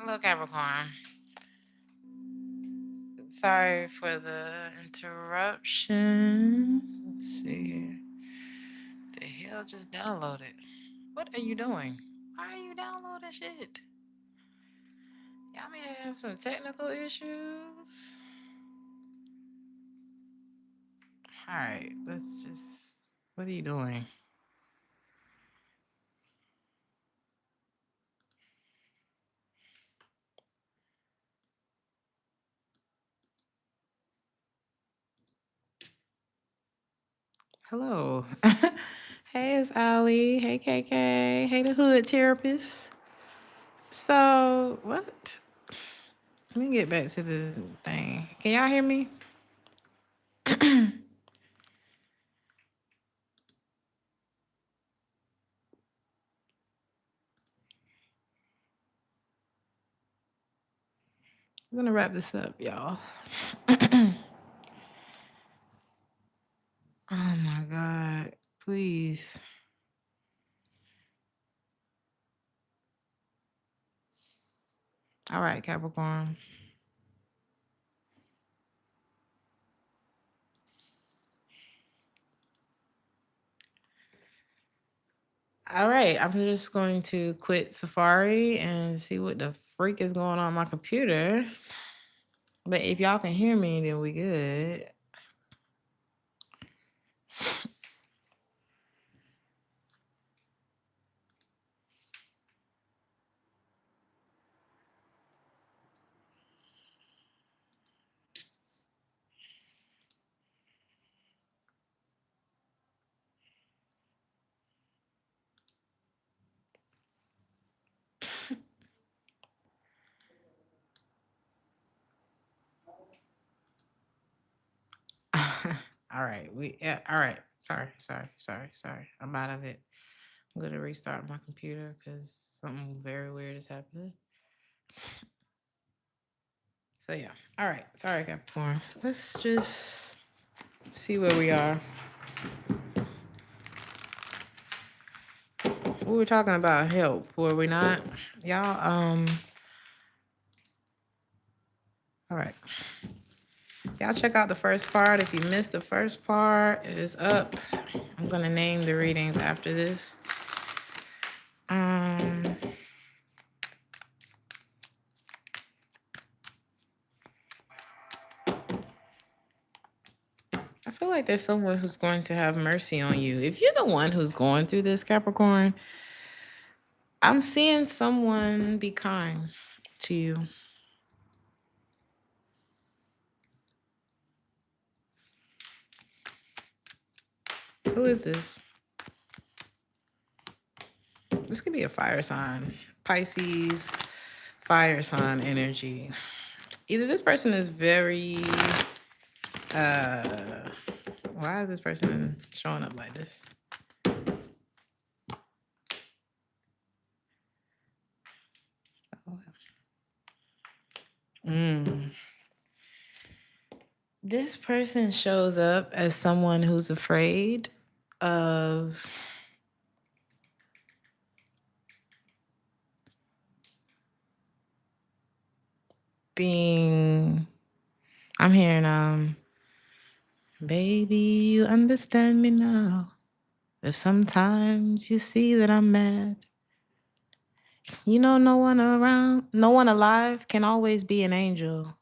Hello, Capricorn. Sorry for the interruption. Let's see here. The hell just downloaded. What are you doing? Why are you downloading shit? Y'all may have some technical issues. Alright, let's just. What are you doing? Hello. Hey, it's Ali. Hey, KK. Hey, the hood therapist. So, what? Let me get back to the thing. Can y'all hear me? I'm gonna wrap this up, y'all. Oh my God. Please. All right, Capricorn. All right, I'm just going to quit Safari and see what the freak is going on my computer. But if y'all can hear me, then we good. All right, all right. Sorry. I'm out of it. I'm gonna restart my computer because something very weird is happening. So yeah. All right. Sorry, Capricorn. Let's just see where we are. We were talking about help, were we not? Y'all, all right. Y'all check out the first part. If you missed the first part, it is up. I'm gonna name the readings after this. I feel like there's someone who's going to have mercy on you. If you're the one who's going through this, Capricorn, I'm seeing someone be kind to you. Who is this? This could be a fire sign. Pisces, fire sign energy. Either this person is very why is this person showing up like this? This person shows up as someone who's afraid of being, I'm hearing, baby, you understand me now. If sometimes you see that I'm mad, you know, no one alive can always be an angel.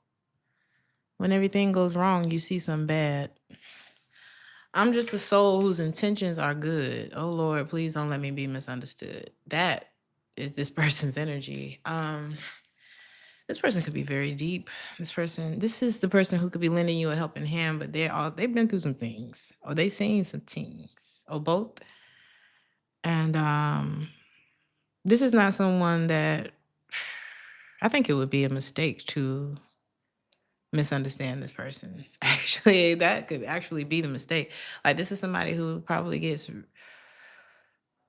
When everything goes wrong, you see some bad. I'm just a soul whose intentions are good. Oh Lord, please don't let me be misunderstood. That is this person's energy. This person could be very deep. This is the person who could be lending you a helping hand, but they've been through some things, or they seen some things, or both. And this is not someone that I think it would be a mistake to misunderstand this person. Actually, that could actually be the mistake. Like, this is somebody who probably gets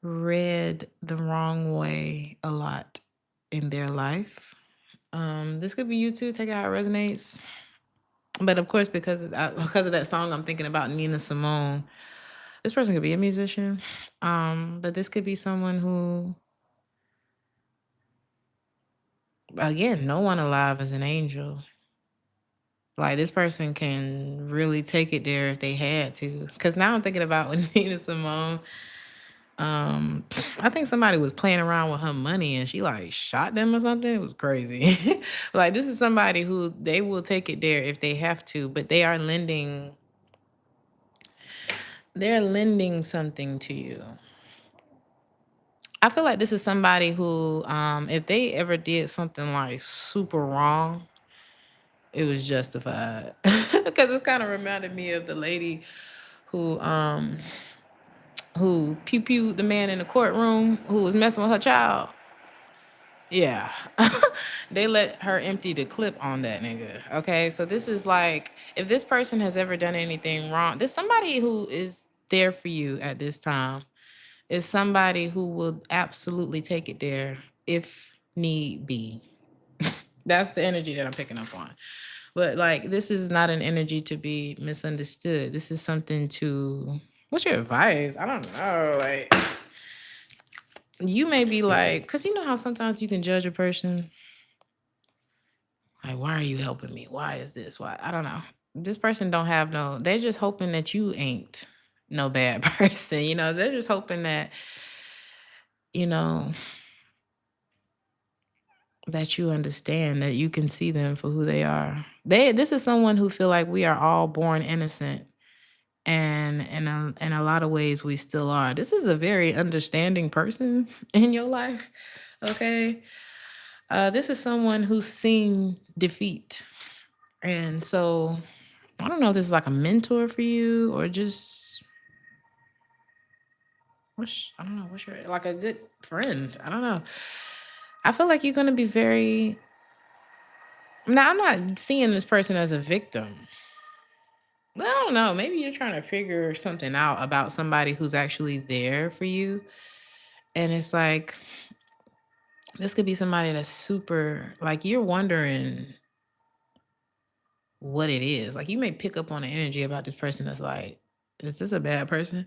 read the wrong way a lot in their life. This could be you too. Take it how it resonates. But of course, because of that song, I'm thinking about Nina Simone. This person could be a musician, but this could be someone who Again, no one alive is an angel. Like, this person can really take it there if they had to. Because now I'm thinking about when Nina Simone, I think somebody was playing around with her money and she like shot them or something. It was crazy. Like, this is somebody who they will take it there if they have to, but they're lending something to you. I feel like this is somebody who, if they ever did something like super wrong, it was justified. Because it's kind of reminded me of the lady who pew-pewed the man in the courtroom who was messing with her child. Yeah. They let her empty the clip on that nigga. Okay. So this is like, if this person has ever done anything wrong, there's somebody who is there for you at this time. Is somebody who will absolutely take it there if need be. That's the energy that I'm picking up on. But like, this is not an energy to be misunderstood. This is something to, what's your advice? I don't know. Like, you may be like, because you know how sometimes you can judge a person. Like, why are you helping me? Why is this? Why? I don't know. This person don't have no, they're just hoping that you ain't no bad person. You know, they're just hoping that, you know, that you understand, that you can see them for who they are. This is someone who feel like we are all born innocent, and in a lot of ways we still are. This is a very understanding person in your life. Okay. This is someone who's seen defeat. And so I don't know if this is like a mentor for you or just I don't know, what's your, like a good friend. I don't know. I feel like you're gonna be very, now I'm not seeing this person as a victim. I don't know. Maybe you're trying to figure something out about somebody who's actually there for you. And it's like, this could be somebody that's super, like, you're wondering what it is. Like, you may pick up on the energy about this person that's like, is this a bad person?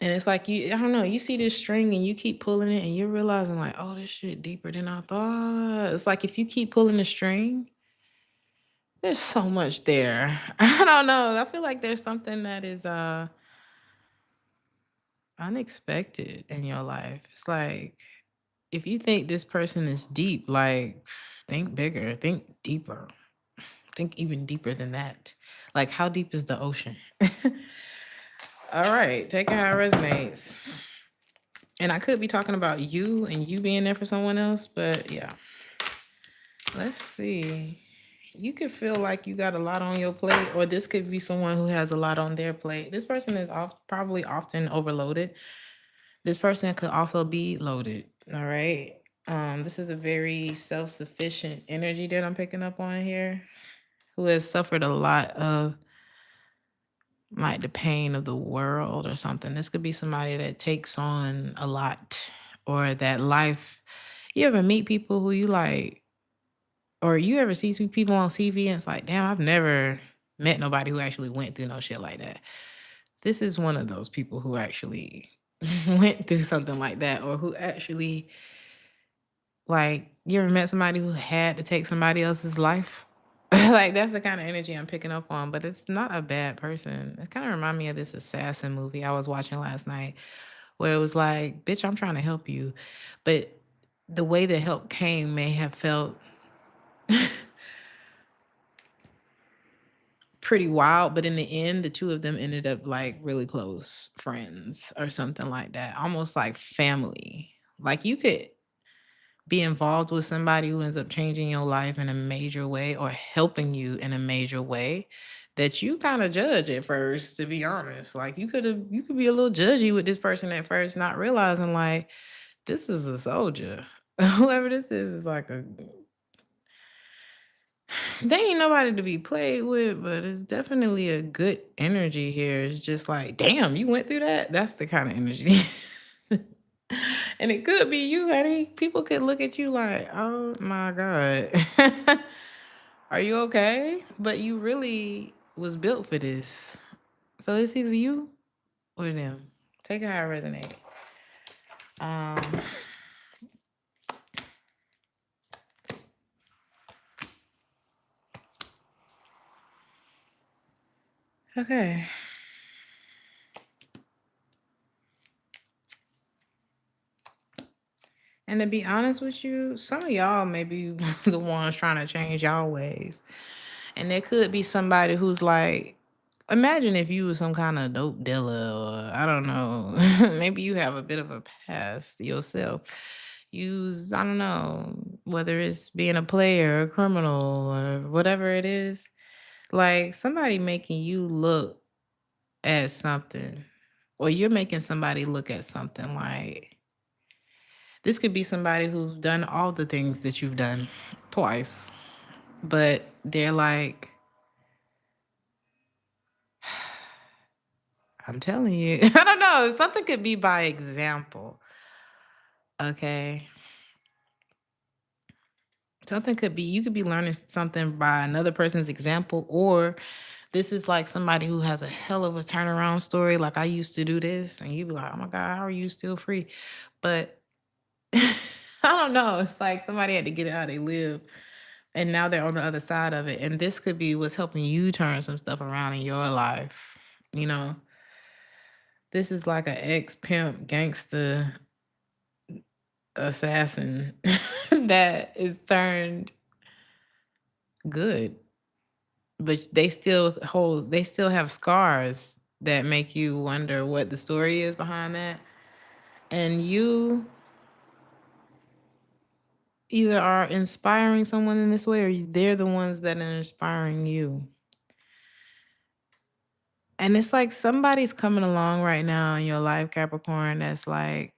And it's like, I don't know, you see this string and you keep pulling it and you're realizing like, oh, this shit deeper than I thought. It's like, if you keep pulling the string, there's so much there. I don't know. I feel like there's something that is unexpected in your life. It's like, if you think this person is deep, like, think bigger, think deeper, think even deeper than that. Like, how deep is the ocean? All right, take it how it resonates. And I could be talking about you and you being there for someone else, but yeah. Let's see. You could feel like you got a lot on your plate, or this could be someone who has a lot on their plate. This person is probably often overloaded. This person could also be loaded. All right. This is a very self-sufficient energy that I'm picking up on here, who has suffered a lot of like the pain of the world or something. This could be somebody that takes on a lot, or that life. You ever meet people who you like, or you ever see people on TV and it's like, damn, I've never met nobody who actually went through no shit like that. This is one of those people who actually went through something like that, or who actually, like, you ever met somebody who had to take somebody else's life? Like, that's the kind of energy I'm picking up on, but it's not a bad person. It kind of remind me of this assassin movie I was watching last night, where it was like, bitch, I'm trying to help you. But the way the help came may have felt pretty wild, but in the end, the two of them ended up like really close friends or something like that, almost like family. Like, you could be involved with somebody who ends up changing your life in a major way or helping you in a major way that you kind of judge at first, to be honest. Like, you could be a little judgy with this person at first, not realizing like, this is a soldier. Whoever this is like a, they ain't nobody to be played with, but it's definitely a good energy here. It's just like, damn, you went through that? That's the kind of energy. And it could be you, honey. People could look at you like, oh my God. Are you okay? But you really was built for this. So it's either you or them. Take it how it resonates. Okay. And to be honest with you, some of y'all may be the ones trying to change y'all ways. And there could be somebody who's like, imagine if you was some kind of dope dealer, or I don't know, maybe you have a bit of a past yourself. Use, I don't know, whether it's being a player, a criminal, or whatever it is. Like somebody making you look at something, or you're making somebody look at something like, this could be somebody who's done all the things that you've done twice, but they're like, I'm telling you, I don't know, something could be by example. Okay. Something could be, you could be learning something by another person's example, or this is like somebody who has a hell of a turnaround story. Like, I used to do this, and you be like, oh my God, how are you still free? But I don't know. It's like somebody had to get it how they live, and now they're on the other side of it. And this could be what's helping you turn some stuff around in your life. You know, this is like an ex pimp gangster assassin that is turned good, but they still have scars that make you wonder what the story is behind that. And you either are inspiring someone in this way, or they're the ones that are inspiring you. And it's like somebody's coming along right now in your life, Capricorn, that's like,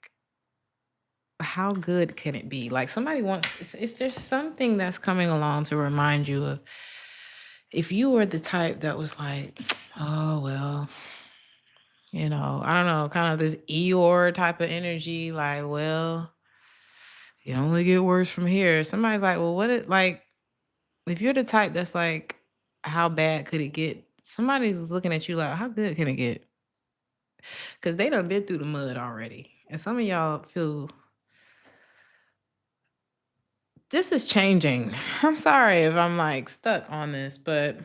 how good can it be? Like somebody wants, is there something that's coming along to remind you of, if you were the type that was like, oh, well, you know, I don't know, kind of this Eeyore type of energy, like, well, it only get worse from here. Somebody's like, well, like, if you're the type that's like, how bad could it get? Somebody's looking at you like, how good can it get? Because they done been through the mud already. And some of y'all feel, this is changing. I'm sorry if I'm like stuck on this, but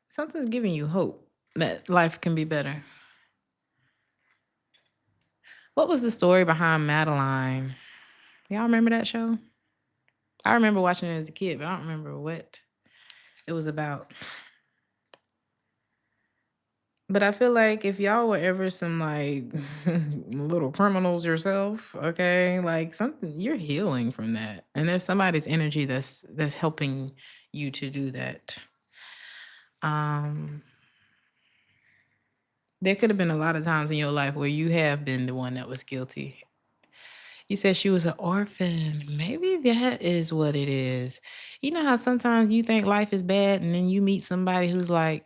something's giving you hope that life can be better. What was the story behind Madeline? Y'all remember that show? I remember watching it as a kid, but I don't remember what it was about. But I feel like if y'all were ever some like little criminals yourself, okay, like something, you're healing from that. And there's somebody's energy that's helping you to do that. There could have been a lot of times in your life where you have been the one that was guilty. You said she was an orphan. Maybe that is what it is. You know how sometimes you think life is bad and then you meet somebody who's like,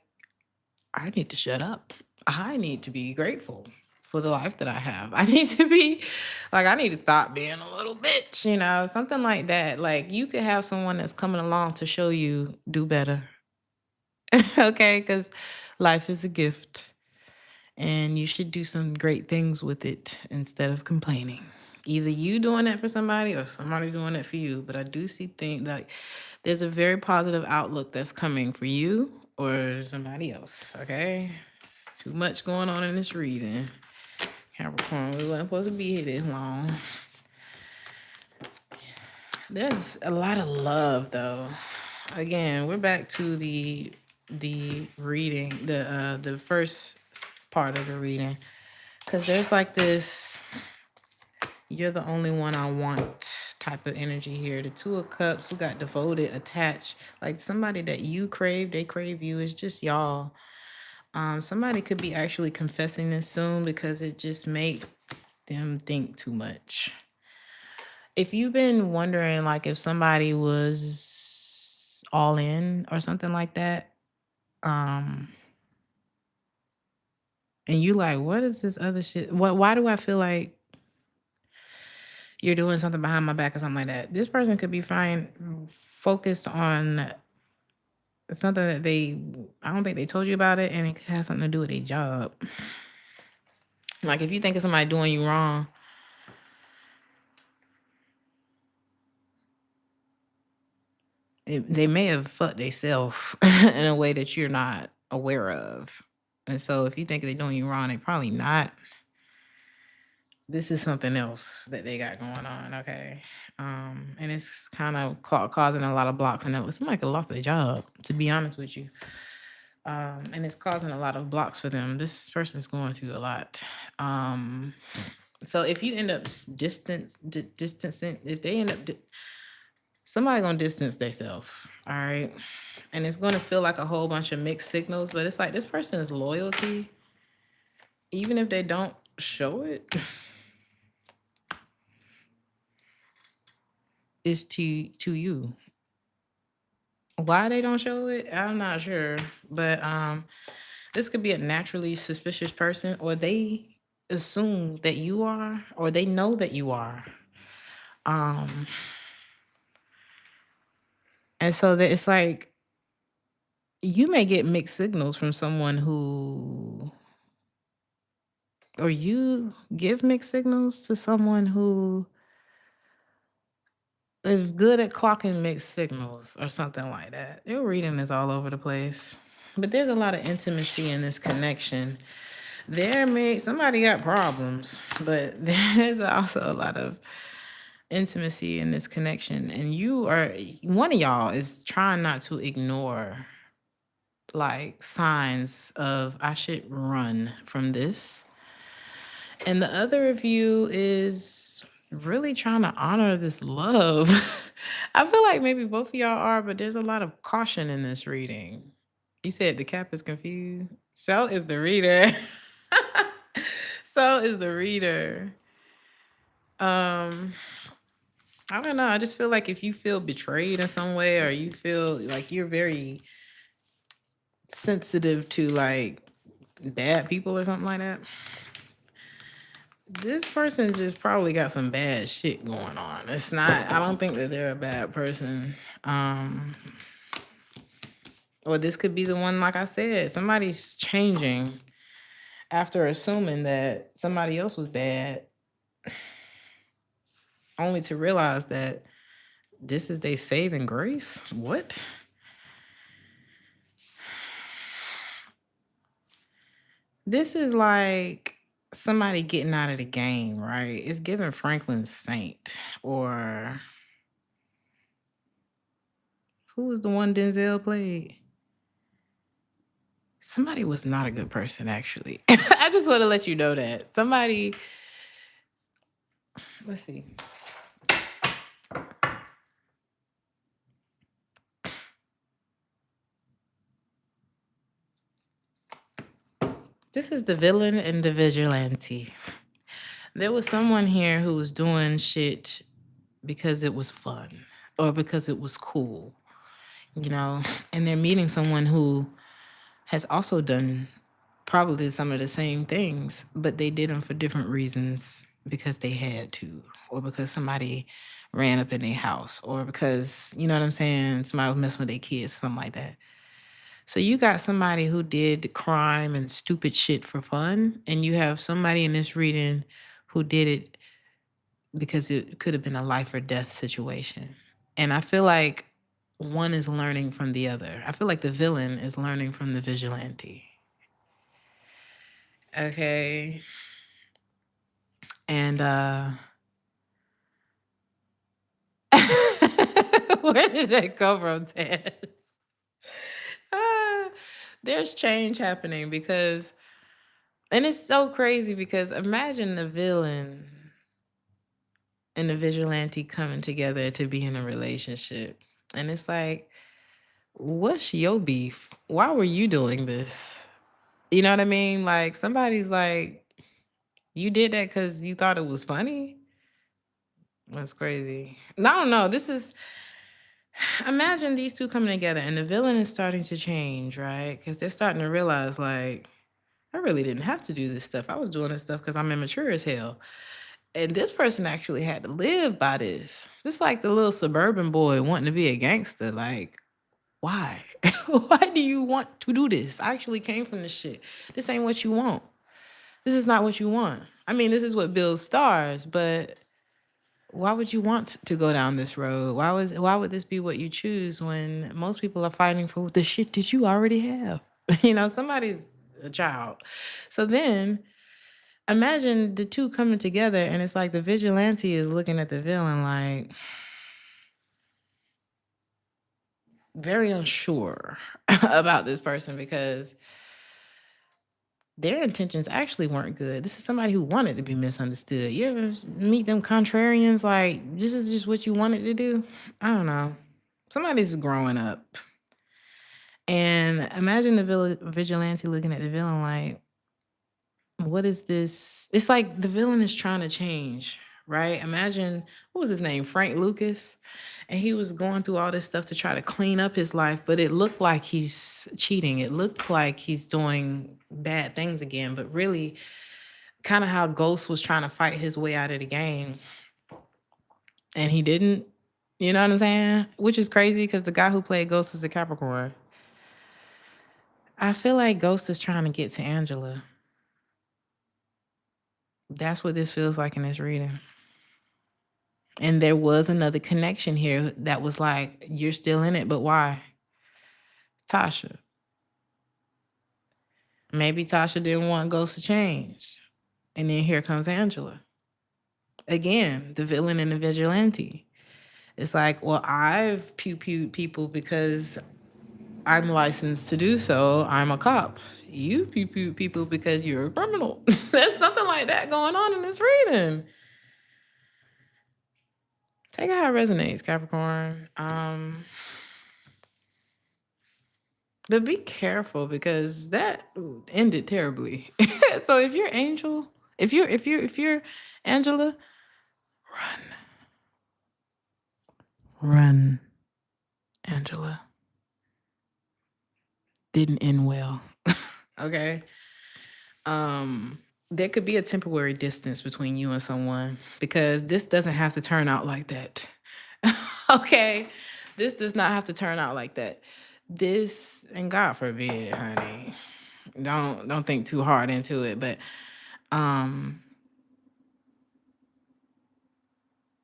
I need to shut up. I need to be grateful for the life that I have. I need to be like, I need to stop being a little bitch, you know, something like that. Like you could have someone that's coming along to show you do better. Okay, because life is a gift and you should do some great things with it instead of complaining. Either you doing that for somebody or somebody doing it for you. But I do see things like there's a very positive outlook that's coming for you or somebody else. Okay, it's too much going on in this reading. Capricorn, we weren't supposed to be here this long. There's a lot of love though. Again, we're back to the reading, the first part of the reading. Cause there's like this, you're the only one I want type of energy here. The Two of Cups, we got devoted, attached. Like somebody that you crave, they crave you. It's just y'all. Somebody could be actually confessing this soon because it just made them think too much. If you've been wondering like if somebody was all in or something like that, and you like, what is this other shit? Why do I feel like you're doing something behind my back or something like that? This person could be focused on something that I don't think they told you about it, and it has something to do with a job. Like if you think of somebody doing you wrong, they may have fucked themselves in a way that you're not aware of. And so if you think they're doing you wrong, they probably not. This is something else that they got going on, okay? And it's kind of causing a lot of blocks. And somebody could have lost their job, to be honest with you. And it's causing a lot of blocks for them. This person is going through a lot. So if you end up distancing, if they end up, somebody gonna distance themselves, all right? And it's gonna feel like a whole bunch of mixed signals, but it's like this person's loyalty, even if they don't show it, is to you. Why they don't show it, I'm not sure. But this could be a naturally suspicious person, or they assume that you are, or they know that you are. And so that it's like you may get mixed signals from someone who, or you give mixed signals to someone who is good at clocking mixed signals or something like that. Your reading is all over the place. But there's a lot of intimacy in this connection. Somebody got problems, but there's also a lot of intimacy in this connection. And one of y'all is trying not to ignore like signs of I should run from this. And the other of you is really trying to honor this love. I feel like maybe both of y'all are, but there's a lot of caution in this reading. You said the cap is confused. So is the reader. So is the reader. I don't know. I just feel like if you feel betrayed in some way, or you feel like you're very sensitive to like bad people or something like that, this person just probably got some bad shit going on. I don't think that they're a bad person. Or this could be the one, like I said, somebody's changing after assuming that somebody else was bad, only to realize that this is their saving grace. What? This is like somebody getting out of the game, right? It's giving Franklin Saint, or who was the one Denzel played? Somebody was not a good person, actually. I just want to let you know that. Somebody, let's see. This is the villain and the vigilante. There was someone here who was doing shit because it was fun or because it was cool, and they're meeting someone who has also done probably some of the same things, but they did them for different reasons, because they had to, or because somebody ran up in their house, or because, you know what I'm saying, somebody was messing with their kids, something like that. So you got somebody who did crime and stupid shit for fun, and you have somebody in this reading who did it because it could have been a life or death situation. And I feel like one is learning from the other. I feel like the villain is learning from the vigilante. Okay. And where did that come from, Taz? There's change happening because, and it's so crazy because imagine the villain and the vigilante coming together to be in a relationship. And it's like, what's your beef? Why were you doing this? You know what I mean? Like somebody's like, you did that because you thought it was funny? That's crazy. I don't know. Imagine these two coming together and the villain is starting to change, right? Because they're starting to realize, like, I really didn't have to do this stuff. I was doing this stuff because I'm immature as hell. And this person actually had to live by this. This like the little suburban boy wanting to be a gangster. Like, why? Why do you want to do this? I actually came from this shit. This ain't what you want. This is not what you want. I mean, this is what builds stars, but why would you want to go down this road? Why would this be what you choose when most people are fighting for the shit that you already have? Somebody's a child. So then imagine the two coming together and it's like the vigilante is looking at the villain like very unsure about this person because their intentions actually weren't good. This is somebody who wanted to be misunderstood. You ever meet them contrarians like this is just what you wanted to do? I don't know. Somebody's growing up. And imagine the vigilante looking at the villain like, what is this? It's like the villain is trying to change, right? Imagine, what was his name? Frank Lucas. And he was going through all this stuff to try to clean up his life, but it looked like he's cheating. It looked like he's doing bad things again, but really kind of how Ghost was trying to fight his way out of the game. And he didn't. You know what I'm saying? Which is crazy because the guy who played Ghost is a Capricorn. I feel like Ghost is trying to get to Angela. That's what this feels like in this reading. And there was another connection here that was like, you're still in it, but why? Tasha. Maybe Tasha didn't want Ghost to change. And then here comes Angela. Again, the villain and the vigilante. It's like, well, I've pew-pewed people because I'm licensed to do so. I'm a cop. You pew-pew people because you're a criminal. There's something like that going on in this reading. Take it how it resonates, Capricorn. But be careful because that ended terribly. So if you're Angel, if you're Angela, run, Angela. Didn't end well. Okay. There could be a temporary distance between you and someone because this doesn't have to turn out like that. Okay. This does not have to turn out like that. This, and God forbid, honey, don't think too hard into it, but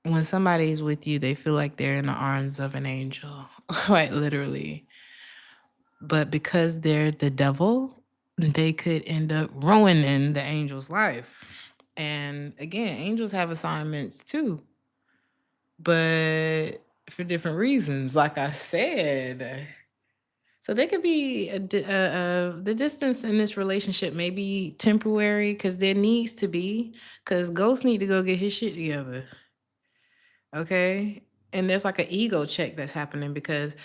when somebody's with you, they feel like they're in the arms of an angel, quite literally. But because they're the devil, they could end up ruining the angel's life. And again, angels have assignments too, but for different reasons, like I said. So there could be the distance in this relationship may be temporary because there needs to be, because Ghost need to go get his shit together. Okay. And there's like an ego check that's happening because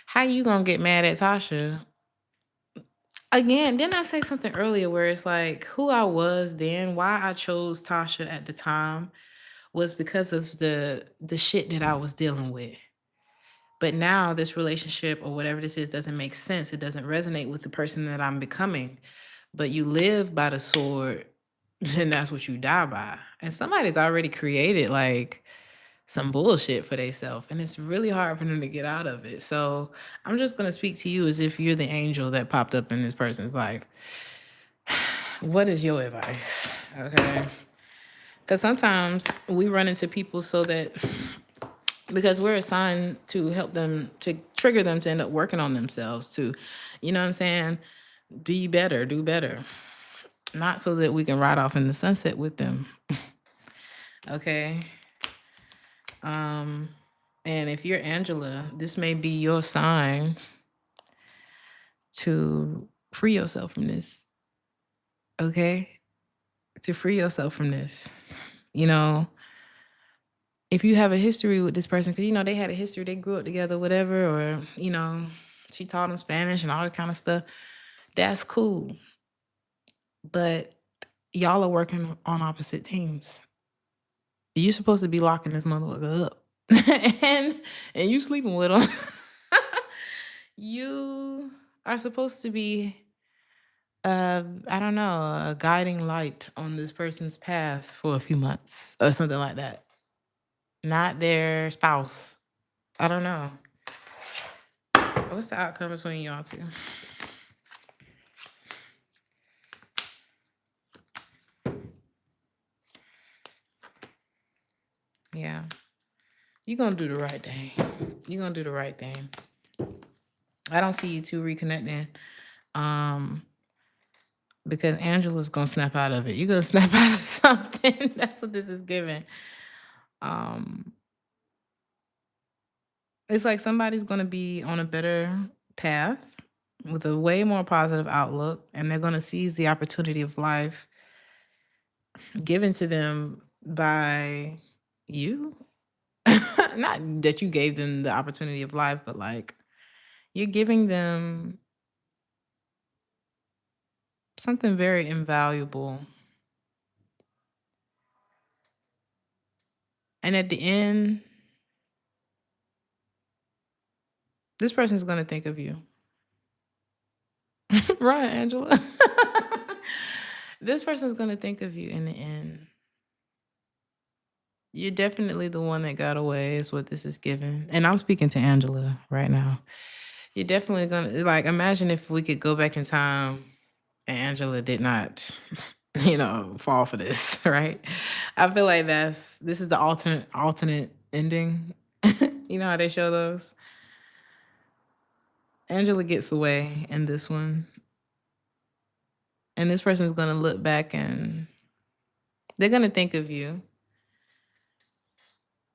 how you gonna get mad at Tasha? Again, didn't I say something earlier where it's like who I was then, why I chose Tasha at the time was because of the shit that I was dealing with. But now this relationship or whatever this is doesn't make sense. It doesn't resonate with the person that I'm becoming. But you live by the sword, then that's what you die by. And somebody's already created like some bullshit for themselves. And it's really hard for them to get out of it. So I'm just going to speak to you as if you're the angel that popped up in this person's life. What is your advice? Okay. Because sometimes we run into people because we're assigned to help them, to trigger them to end up working on themselves, to, you know what I'm saying? Be better, do better. Not so that we can ride off in the sunset with them. Okay. And if you're Angela, this may be your sign to free yourself from this. Okay? To free yourself from this. If you have a history with this person, because, they had a history, they grew up together, whatever, or, she taught them Spanish and all that kind of stuff, that's cool. But y'all are working on opposite teams. You're supposed to be locking this motherfucker up. and you sleeping with him. You are supposed to be, I don't know, a guiding light on this person's path for a few months or something like that. Not their spouse. I don't know. What's the outcome between y'all two? Yeah. You're going to do the right thing. You're going to do the right thing. I don't see you two reconnecting. Because Angela's going to snap out of it. You're going to snap out of something. That's what this is giving. It's like somebody's going to be on a better path with a way more positive outlook, and they're going to seize the opportunity of life given to them by you. Not that you gave them the opportunity of life, but like you're giving them something very invaluable. And at the end, this person's going to think of you. Right, Angela? This person's going to think of you in the end. You're definitely the one that got away, is what this is giving. And I'm speaking to Angela right now. You're definitely going to, like, imagine if we could go back in time and Angela did not, fall for this, right? I feel like this is the alternate ending. You know how they show those? Angela gets away in this one. And this person's going to look back and they're going to think of you.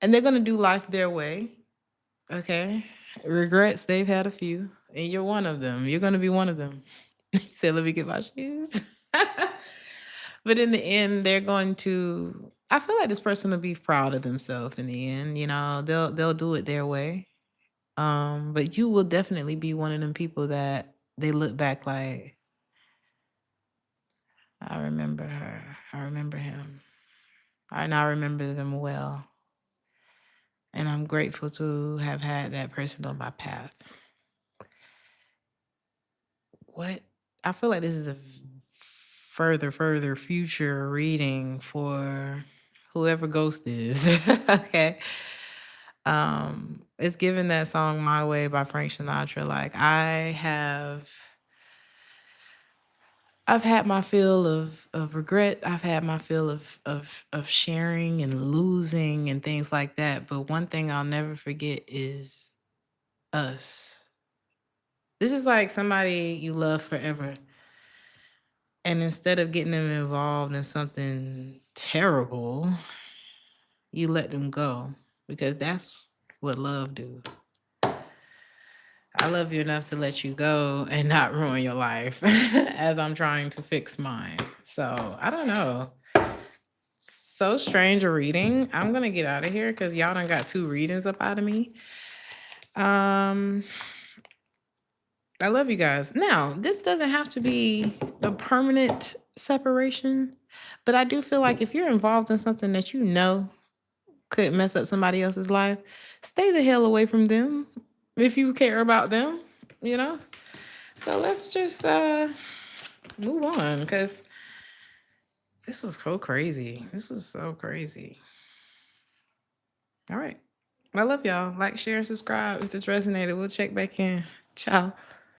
And they're going to do life their way. Okay. Regrets, they've had a few. And you're one of them. You're going to be one of them. He said, let me get my shoes. But in the end, they're going to, I feel like this person will be proud of themselves in the end. They'll do it their way. But you will definitely be one of them people that they look back like, I remember her. I remember him. And I remember them well. And I'm grateful to have had that person on my path. What? I feel like this is a further future reading for whoever Ghost is. Okay. It's given that song My Way by Frank Sinatra. Like I've had my fill of regret. I've had my fill of sharing and losing and things like that. But one thing I'll never forget is us. This is like somebody you love forever. And instead of getting them involved in something terrible, you let them go because that's what love do. I love you enough to let you go and not ruin your life as I'm trying to fix mine. So I don't know. So strange a reading. I'm going to get out of here because y'all done got 2 readings up out of me. I love you guys. Now, this doesn't have to be a permanent separation, but I do feel like if you're involved in something that you know could mess up somebody else's life, stay the hell away from them if you care about them, you know? So let's just move on because this was so crazy. This was so crazy. All right. I love y'all. Like, share, subscribe if this resonated. We'll check back in. Ciao.